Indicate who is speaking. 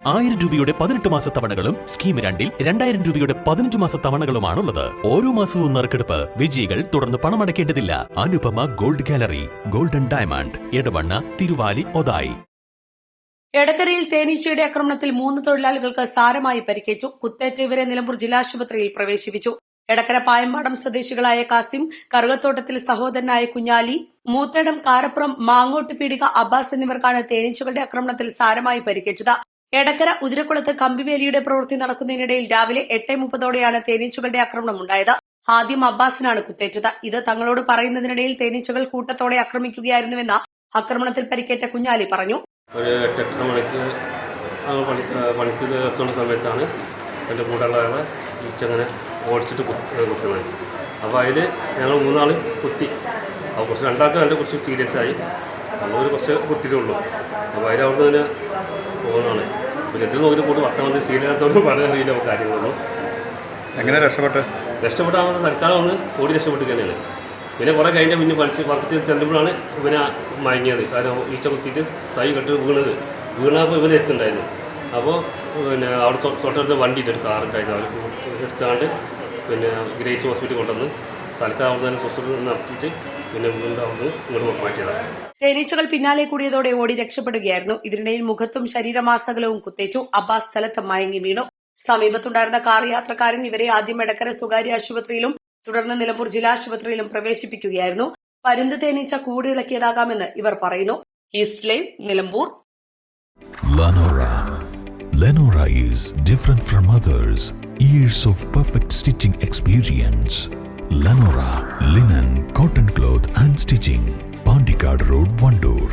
Speaker 1: 1000 രൂപയുടെ 18 മാസ തവണകളും സ്കീം 2-ൽ 2000 രൂപയുടെ 15 മാസ തവണകളുമാണുള്ളത്. ഓരോ മാസവും നറുക്കെടുപ്പ്. വിജയികൾ തുടർന്ന് പണമടയ്ക്കേണ്ടതില്ല. Anupama gold gallery, golden diamond, Edavanna, Thiruvali, Othayi.
Speaker 2: എടക്കരയിൽ തേനീച്ചയുടെ ആക്രമണത്തിൽ 3 തൊഴിലാളികൾക്ക് സാരമായി പരിക്കേറ്റു. കുത്തേറ്റ ഇവരെ നിലമ്പൂർ ജില്ലാശുപത്രിയിൽ പ്രവേശിപ്പിച്ചു. എടക്കര പായമ്പാടം സ്വദേശികളായ കാസിം, കറുകത്തോട്ടത്തിൽ സഹോദരനായ കുഞ്ഞാലി, മൂത്തേടം കാരപ്പുറം മാങ്ങോട്ട് പീടിക അബ്ബാസ് എന്നിവർക്കാണ് തേനീച്ചകളുടെ ആക്രമണത്തിൽ സാരമായി പരിക്കേറ്റത്. എടക്കര ഉതിരക്കുളത്ത് കമ്പിവേലിയുടെ പ്രവൃത്തി നടക്കുന്നതിനിടയിൽ രാവിലെ 8:30ഓടെയാണ് തേനീച്ചകളുടെ ആക്രമണം ഉണ്ടായത്. ആദ്യം അബ്ബാസിനാണ് കുത്തേറ്റത്. ഇത് തങ്ങളോട് പറയുന്നതിനിടയിൽ തേനീച്ചകൾ കൂട്ടത്തോടെ ആക്രമിക്കുകയായിരുന്നുവെന്ന് ആക്രമണത്തിൽ പരിക്കേറ്റ കുഞ്ഞാലി പറഞ്ഞു.
Speaker 3: ഒരു 8:30 മണിക്ക് പണിക്ക് എത്തുന്ന സമയത്താണ് എൻ്റെ കൂടെയുള്ളവരെ ഈച്ചങ്ങനെ ഓടിച്ചിട്ട് കുത്തുന്നത്. അപ്പോൾ അതിൽ ഞങ്ങൾ 3 ആൾ കുത്തി. അപ്പോൾ കുറച്ച് രണ്ടാൾക്ക് അതിൻ്റെ കുറച്ച് സീരിയസ് ആയി. നമ്മളൊരു കുറച്ച് കുത്തിയിട്ടുള്ളൂ. അപ്പോൾ അതിൽ അവിടെ നിന്ന് പോകുന്നതാണ്. പിന്നെ എത്ര നോക്കി കൂടി വർത്തമാനം സീരിയലാത്തോണ്ട് പല അറിയില്ല കാര്യങ്ങളൊന്നും.
Speaker 4: എങ്ങനെ
Speaker 3: രക്ഷപ്പെട്ടാണെന്ന് തൽക്കാലം ഒന്ന് ഓടി രക്ഷപ്പെട്ട് തന്നെയാണ്. പിന്നെ കുറേ കഴിഞ്ഞ പിന്നെ പറിച്ച് ചെല്ലുമ്പോഴാണ് ഇവനെ മയങ്ങിയത്. കാരണം ഈച്ച കുത്തിയിട്ട് കൈ കെട്ടി വീണപ്പോൾ ഇവനെ എടുത്തുണ്ടായിരുന്നു. അപ്പോൾ പിന്നെ അവിടെ തൊട്ടടുത്ത് വണ്ടി ഒരു കാറുണ്ടായിരുന്നു. അവർ എടുത്താണ്ട് പിന്നെ ഗ്രേസ് ഹോസ്പിറ്റലിൽ കൊണ്ടുവന്ന് തൽക്കാലം അവിടെ തന്നെ ശുശ്രൂഷ നടത്തിയിട്ട് പിന്നെ വീണ്ടും അവിടെ ഇങ്ങോട്ട് മാറ്റിയതാണ്.
Speaker 2: തേനീച്ചകൾ പിന്നാലെ കൂടിയതോടെ ഓടി രക്ഷപ്പെടുകയായിരുന്നു. ഇതിനിടയിൽ മുഖത്തും ശരീരമാസകലവും കുത്തേറ്റു. അബ്ബാസ് സ്ഥലത്ത് മയങ്ങി വീണു. സമീപത്തുണ്ടായിരുന്ന കാർ യാത്രക്കാരൻ ഇവരെ ആദ്യം എടക്കര സ്വകാര്യ ആശുപത്രിയിലും തുടർന്ന് നിലമ്പൂർ ജില്ലാശുപത്രിയിലും പ്രവേശിപ്പിക്കുകയായിരുന്നു. പരുന്ത് തേനീച്ച കൂടിളക്കിയതാകാമെന്ന് ഇവർ പറയുന്നു. East live, Nilambur.
Speaker 5: Lenora is different from others. Years of perfect stitching experience. Lenora linen, cotton cloth and stitching. Pandikad Road, Vandoor.